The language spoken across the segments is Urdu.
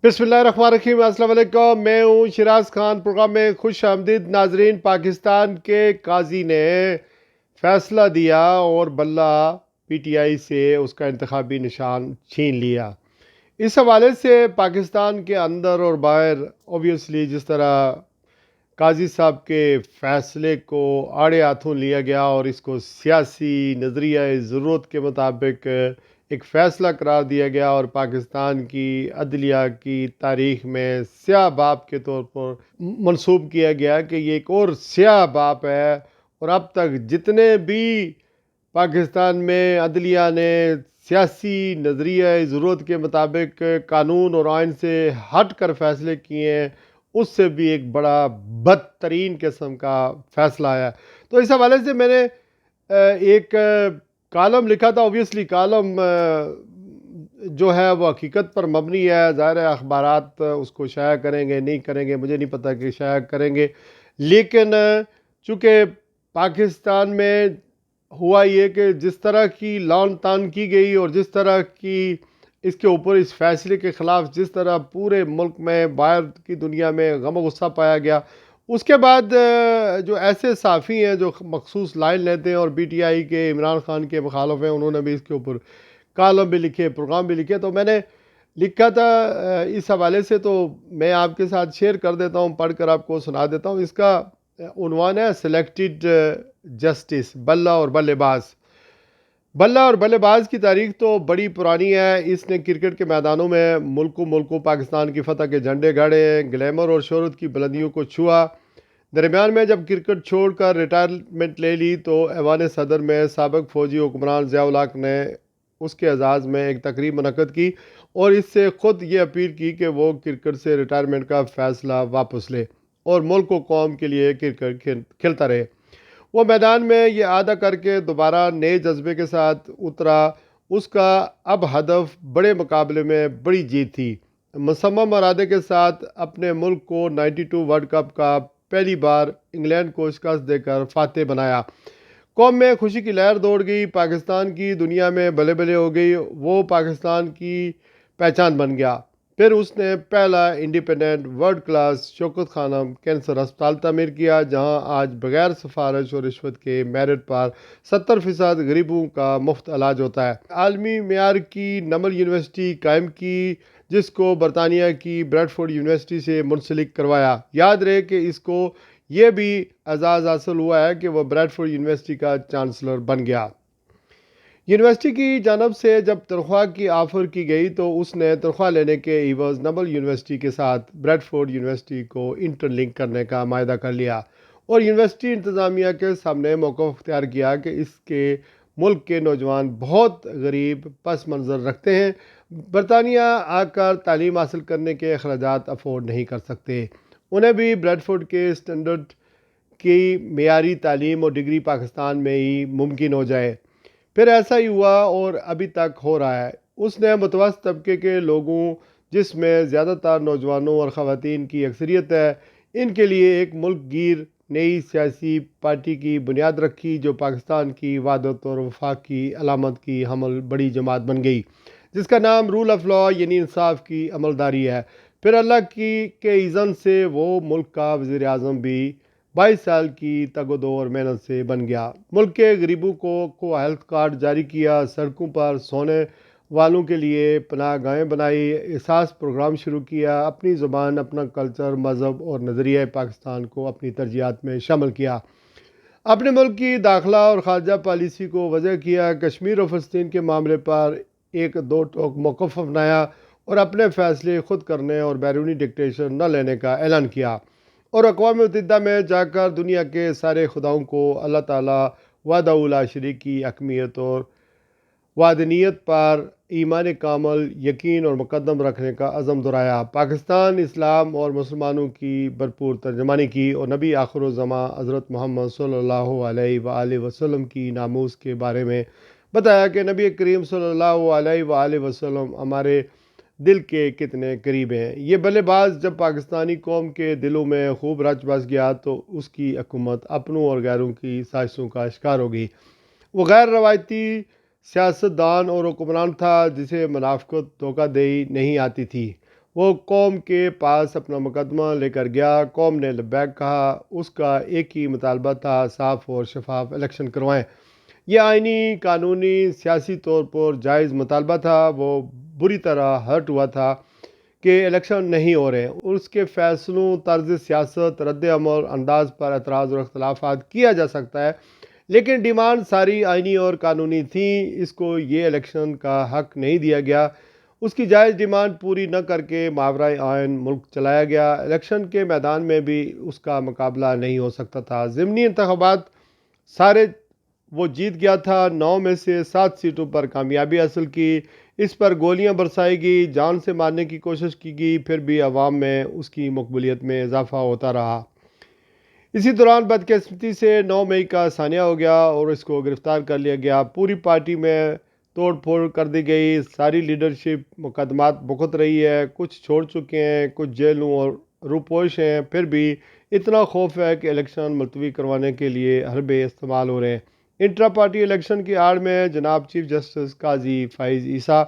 بسم اللہ الرحمن الرحیم، السلام علیکم۔ میں ہوں شراز خان۔ پروگرام میں خوش آمدید ناظرین۔ پاکستان کے قاضی نے فیصلہ دیا اور بلہ پی ٹی آئی سے اس کا انتخابی نشان چھین لیا۔ اس حوالے سے پاکستان کے اندر اور باہر اوبیسلی جس طرح قاضی صاحب کے فیصلے کو آڑے ہاتھوں لیا گیا اور اس کو سیاسی نظریہ ضرورت کے مطابق ایک فیصلہ قرار دیا گیا اور پاکستان کی عدلیہ کی تاریخ میں سیاہ باب کے طور پر منسوب کیا گیا کہ یہ ایک اور سیاہ باب ہے، اور اب تک جتنے بھی پاکستان میں عدلیہ نے سیاسی نظریہ ضرورت کے مطابق قانون اور آئین سے ہٹ کر فیصلے کیے ہیں، اس سے بھی ایک بڑا بدترین قسم کا فیصلہ آیا۔ تو اس حوالے سے میں نے ایک کالم لکھا تھا۔ اوبیسلی کالم جو ہے وہ حقیقت پر مبنی ہے، ظاہر ہے اخبارات اس کو شائع کریں گے نہیں کریں گے، مجھے نہیں پتہ کہ شائع کریں گے، لیکن چونکہ پاکستان میں ہوا یہ کہ جس طرح کی لعن طعن کی گئی اور جس طرح کی اس کے اوپر اس فیصلے کے خلاف جس طرح پورے ملک میں باہر کی دنیا میں غم و غصہ پایا گیا، اس کے بعد جو ایسے صحافی ہیں جو مخصوص لائن لیتے ہیں اور بی ٹی آئی کے عمران خان کے مخالف ہیں، انہوں نے بھی اس کے اوپر کالم بھی لکھے، پروگرام بھی لکھے، تو میں نے لکھا تھا اس حوالے سے، تو میں آپ کے ساتھ شیئر کر دیتا ہوں، پڑھ کر آپ کو سنا دیتا ہوں۔ اس کا عنوان ہے سلیکٹڈ جسٹس، بلہ اور بلے باز۔ بلہ اور بلے باز کی تاریخ تو بڑی پرانی ہے۔ اس نے کرکٹ کے میدانوں میں ملکوں پاکستان کی فتح کے جھنڈے گاڑے، گلیمر اور شہرت کی بلندیوں کو چھوا۔ درمیان میں جب کرکٹ چھوڑ کر ریٹائرمنٹ لے لی تو ایوان صدر میں سابق فوجی حکمران ضیاء الحق نے اس کے اعزاز میں ایک تقریب منعقد کی اور اس سے خود یہ اپیل کی کہ وہ کرکٹ سے ریٹائرمنٹ کا فیصلہ واپس لے اور ملک و قوم کے لیے کرکٹ کھیلتا رہے۔ وہ میدان میں یہ عہدہ کر کے دوبارہ نئے جذبے کے ساتھ اترا۔ اس کا اب ہدف بڑے مقابلے میں بڑی جیت تھی۔ مصمم ارادے کے ساتھ اپنے ملک کو 92 ورلڈ کپ کا پہلی بار انگلینڈ کو شکست دے کر فاتح بنایا۔ قوم میں خوشی کی لہر دوڑ گئی، پاکستان کی دنیا میں بلے بلے ہو گئی، وہ پاکستان کی پہچان بن گیا۔ پھر اس نے پہلا انڈیپینڈنٹ ورلڈ کلاس شوکت خانم کینسر اسپتال تعمیر کیا، جہاں آج بغیر سفارش اور رشوت کے میرٹ پر 70% غریبوں کا مفت علاج ہوتا ہے۔ عالمی معیار کی نمل یونیورسٹی قائم کی، جس کو برطانیہ کی بریڈ فورڈ یونیورسٹی سے منسلک کروایا۔ یاد رہے کہ اس کو یہ بھی اعزاز حاصل ہوا ہے کہ وہ بریڈ فورڈ یونیورسٹی کا چانسلر بن گیا۔ یونیورسٹی کی جانب سے جب تنخواہ کی آفر کی گئی تو اس نے تنخواہ لینے کے عوض نمل یونیورسٹی کے ساتھ بریڈ فورڈ یونیورسٹی کو انٹر لنک کرنے کا معاہدہ کر لیا اور یونیورسٹی انتظامیہ کے سامنے موقف اختیار کیا کہ اس کے ملک کے نوجوان بہت غریب پس منظر رکھتے ہیں، برطانیہ آ کر تعلیم حاصل کرنے کے اخراجات افورڈ نہیں کر سکتے، انہیں بھی بریڈ فورڈ کے اسٹینڈرڈ کی معیاری تعلیم اور ڈگری پاکستان میں ہی ممکن ہو جائے۔ پھر ایسا ہی ہوا اور ابھی تک ہو رہا ہے۔ اس نے متوسط طبقے کے لوگوں، جس میں زیادہ تر نوجوانوں اور خواتین کی اکثریت ہے، ان کے لیے ایک ملک گیر نئی سیاسی پارٹی کی بنیاد رکھی جو پاکستان کی وحدت اور وفاق کی علامت کی حامل بڑی جماعت بن گئی، جس کا نام رول آف لاء یعنی انصاف کی عملداری ہے۔ پھر اللہ کے اذن سے وہ ملک کا وزیر اعظم بھی 22 سال کی تگ و دو اور محنت سے بن گیا۔ ملک کے غریبوں کو ہیلتھ کارڈ جاری کیا، سڑکوں پر سونے والوں کے لیے پناہ گاہیں بنائی، احساس پروگرام شروع کیا، اپنی زبان، اپنا کلچر، مذہب اور نظریہ پاکستان کو اپنی ترجیحات میں شامل کیا۔ اپنے ملک کی داخلہ اور خارجہ پالیسی کو وضع کیا، کشمیر اور فلسطین کے معاملے پر ایک دو ٹوک موقف اپنایا اور اپنے فیصلے خود کرنے اور بیرونی ڈکٹیشن نہ لینے کا اعلان کیا، اور اقوام متحدہ میں جا کر دنیا کے سارے خداؤں کو اللہ تعالیٰ وحدہ لا شریک کی حکمیت اور وحدانیت پر ایمان کامل، یقین اور مقدم رکھنے کا عزم دہرایا۔ پاکستان، اسلام اور مسلمانوں کی بھرپور ترجمانی کی اور نبی آخر الزماں حضرت محمد صلی اللہ علیہ وآلہ وسلم کی ناموس کے بارے میں بتایا کہ نبی کریم صلی اللہ علیہ وآلہ وسلم ہمارے دل کے کتنے قریب ہیں۔ یہ بلے باز جب پاکستانی قوم کے دلوں میں خوب رچ بس گیا تو اس کی حکومت اپنوں اور غیروں کی سازشوں کا شکار ہو گئی۔ وہ غیر روایتی سیاست دان اور حکمران تھا جسے منافقت، دھوکہ دہی نہیں آتی تھی۔ وہ قوم کے پاس اپنا مقدمہ لے کر گیا، قوم نے لبیک کہا، اس کا ایک ہی مطالبہ تھا، صاف اور شفاف الیکشن کروائیں۔ یہ آئینی، قانونی، سیاسی طور پر جائز مطالبہ تھا۔ وہ بری طرح ہرٹ ہوا تھا کہ الیکشن نہیں ہو رہے۔ اس کے فیصلوں، طرز سیاست، رد عمل، انداز پر اعتراض اور اختلافات کیا جا سکتا ہے، لیکن ڈیمانڈ ساری آئینی اور قانونی تھیں۔ اس کو یہ الیکشن کا حق نہیں دیا گیا۔ اس کی جائز ڈیمانڈ پوری نہ کر کے ماورائے آئین ملک چلایا گیا۔ الیکشن کے میدان میں بھی اس کا مقابلہ نہیں ہو سکتا تھا۔ ضمنی انتخابات سارے وہ جیت گیا تھا، 9 میں سے 7 سیٹوں پر کامیابی حاصل کی۔ اس پر گولیاں برسائی گئی، جان سے مارنے کی کوشش کی گئی، پھر بھی عوام میں اس کی مقبولیت میں اضافہ ہوتا رہا۔ اسی دوران بدقسمتی سے 9 مئی کا ثانیہ ہو گیا اور اس کو گرفتار کر لیا گیا۔ پوری پارٹی میں توڑ پھوڑ کر دی گئی، ساری لیڈرشپ مقدمات بھگت رہی ہے، کچھ چھوڑ چکے ہیں، کچھ جیلوں اور روپوش ہیں، پھر بھی اتنا خوف ہے کہ الیکشن ملتوی کروانے کے لیے حربے استعمال ہو رہے ہیں۔ انٹرا پارٹی الیکشن کی آڑ میں جناب چیف جسٹس قاضی فائز عیسیٰ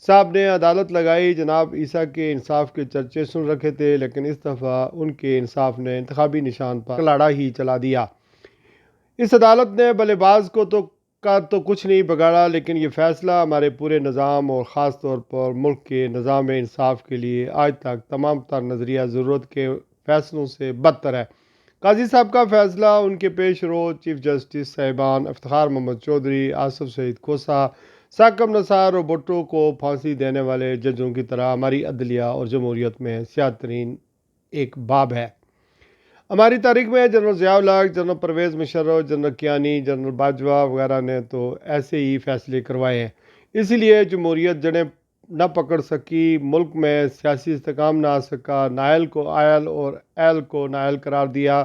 صاحب نے عدالت لگائی۔ جناب عیسیٰ کے انصاف کے چرچے سن رکھے تھے، لیکن اس دفعہ ان کے انصاف نے انتخابی نشان پر کلاڑا ہی چلا دیا۔ اس عدالت نے بلے باز کو تو کچھ نہیں بگاڑا، لیکن یہ فیصلہ ہمارے پورے نظام اور خاص طور پر ملک کے نظام انصاف کے لیے آج تک تمام تر نظریہ ضرورت کے فیصلوں سے بدتر ہے۔ قاضی صاحب کا فیصلہ، ان کے پیش رو چیف جسٹس صاحبان افتخار محمد چودھری، آصف سعید کھوسہ، ثاقب نثار اور بھٹو کو پھانسی دینے والے ججوں کی طرح ہماری عدلیہ اور جمہوریت میں سیاہ ترین ایک باب ہے۔ ہماری تاریخ میں general Zia ul-Haq, general Pervez Musharraf, general Kayani, general Bajwa وغیرہ نے تو ایسے ہی فیصلے کروائے ہیں۔ اسی لیے جمہوریت جڑیں نہ پکڑ سکی، ملک میں سیاسی استحکام نہ آ سکا، نائل کو آئل اور ایل کو نائل قرار دیا۔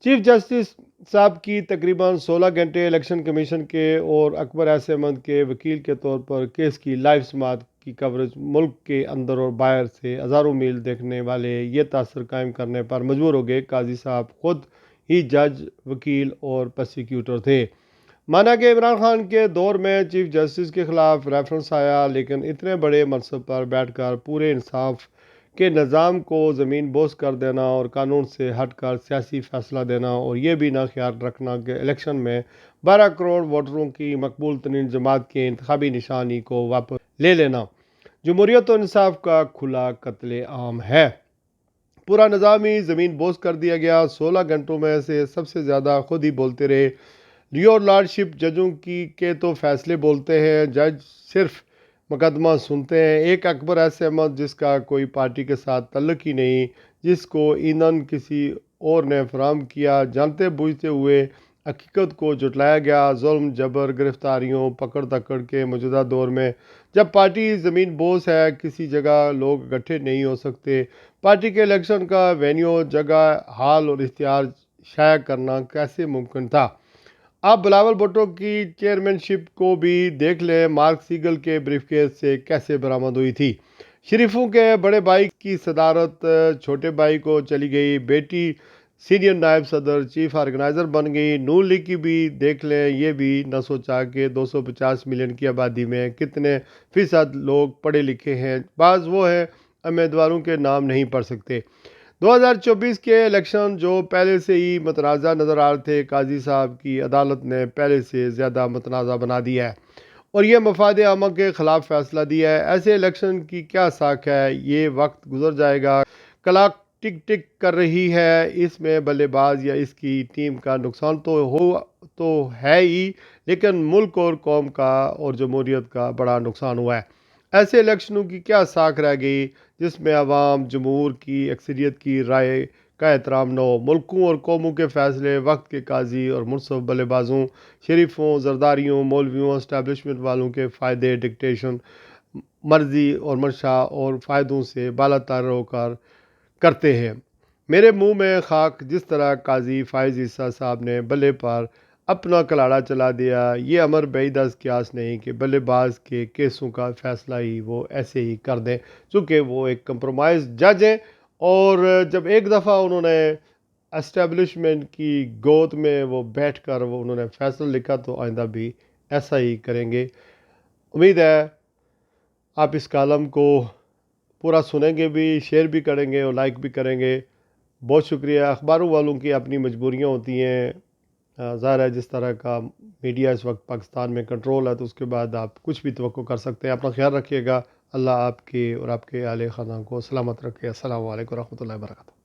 چیف جسٹس صاحب کی تقریباً 16 گھنٹے الیکشن کمیشن کے اور اکبر ایس احمد کے وکیل کے طور پر کیس کی لائیو سماعت کی کوریج ملک کے اندر اور باہر سے ہزاروں میل دیکھنے والے یہ تاثر قائم کرنے پر مجبور ہو گئے۔ قاضی صاحب خود ہی جج، وکیل اور پروسیکیوٹر تھے۔ مانا کہ عمران خان کے دور میں چیف جسٹس کے خلاف ریفرنس آیا، لیکن اتنے بڑے منصب پر بیٹھ کر پورے انصاف کے نظام کو زمین بوس کر دینا اور قانون سے ہٹ کر سیاسی فیصلہ دینا، اور یہ بھی نہ خیال رکھنا کہ الیکشن میں 12 کروڑ ووٹروں کی مقبول ترین جماعت کے انتخابی نشانی کو واپس لے لینا، جمہوریت و انصاف کا کھلا قتل عام ہے۔ پورا نظام ہی زمین بوس کر دیا گیا۔ 16 گھنٹوں میں سے سب سے زیادہ خود ہی بولتے رہے۔ لیور لارڈشپ ججوں کے تو فیصلے بولتے ہیں، جج صرف مقدمہ سنتے ہیں۔ ایک اکبر ایس احمد، جس کا کوئی پارٹی کے ساتھ تعلق ہی نہیں، جس کو ایندھن کسی اور نے فراہم کیا، جانتے بوجھتے ہوئے حقیقت کو جھٹلایا گیا۔ ظلم، جبر، گرفتاریوں، پکڑ دھکڑ کے موجودہ دور میں جب پارٹی زمین بوس ہے، کسی جگہ لوگ اکٹھے نہیں ہو سکتے، پارٹی کے الیکشن کا وینیو، جگہ، حال اور اختیار شائع کرنا کیسے ممکن تھا؟ آپ بلاول بھٹو کی چیئرمین شپ کو بھی دیکھ لیں، مارک سیگل کے بریف کیس سے کیسے برآمد ہوئی تھی۔ شریفوں کے بڑے بھائی کی صدارت چھوٹے بھائی کو چلی گئی، بیٹی سینئر نائب صدر، چیف آرگنائزر بن گئی۔ نون لیگ کی بھی دیکھ لیں، یہ بھی نہ سوچا کہ 250 ملین کی آبادی میں کتنے فیصد لوگ پڑھے لکھے ہیں، بعض وہ ہیں امیدواروں کے نام نہیں پڑھ سکتے۔ 2024 کے الیکشن جو پہلے سے ہی متنازع نظر آ رہے تھے، قاضی صاحب کی عدالت نے پہلے سے زیادہ متنازع بنا دیا ہے اور یہ مفاد عامہ کے خلاف فیصلہ دیا ہے۔ ایسے الیکشن کی کیا ساکھ ہے؟ یہ وقت گزر جائے گا، کلاک ٹک ٹک کر رہی ہے، اس میں بلے باز یا اس کی ٹیم کا نقصان تو ہے ہی، لیکن ملک اور قوم کا اور جمہوریت کا بڑا نقصان ہوا ہے۔ ایسے الیکشنوں کی کیا ساکھ رہ گئی جس میں عوام جمہور کی اکثریت کی رائے کا احترام نہ ہو؟ ملکوں اور قوموں کے فیصلے وقت کے قاضی اور منصف بلے بازوں، شریفوں، زرداریوں، مولویوں، اسٹیبلشمنٹ والوں کے فائدے، ڈکٹیشن، مرضی اور منشا اور فائدوں سے بالاتر ہو کر کرتے ہیں۔ میرے منہ میں خاک، جس طرح قاضی فائز عیسیٰ صاحب نے بلے پر اپنا کلاڑا چلا دیا، یہ امر بعید از قیاس نہیں کہ بلے باز کے کیسوں کا فیصلہ ہی وہ ایسے ہی کر دیں، چونکہ وہ ایک کمپرومائز جج ہیں، اور جب ایک دفعہ انہوں نے اسٹیبلشمنٹ کی گود میں وہ بیٹھ کر انہوں نے فیصلہ لکھا تو آئندہ بھی ایسا ہی کریں گے۔ امید ہے آپ اس کالم کو پورا سنیں گے بھی، شیئر بھی کریں گے اور لائک بھی کریں گے۔ بہت شکریہ۔ اخباروں والوں کی اپنی مجبوریاں ہوتی ہیں، ظاہر ہے جس طرح کا میڈیا اس وقت پاکستان میں کنٹرول ہے تو اس کے بعد آپ کچھ بھی توقع کر سکتے ہیں۔ اپنا خیال رکھیے گا۔ اللہ آپ کے اور آپ کے اہل خانہ کو سلامت رکھے۔ السلام علیکم ورحمۃ اللہ وبرکاتہ۔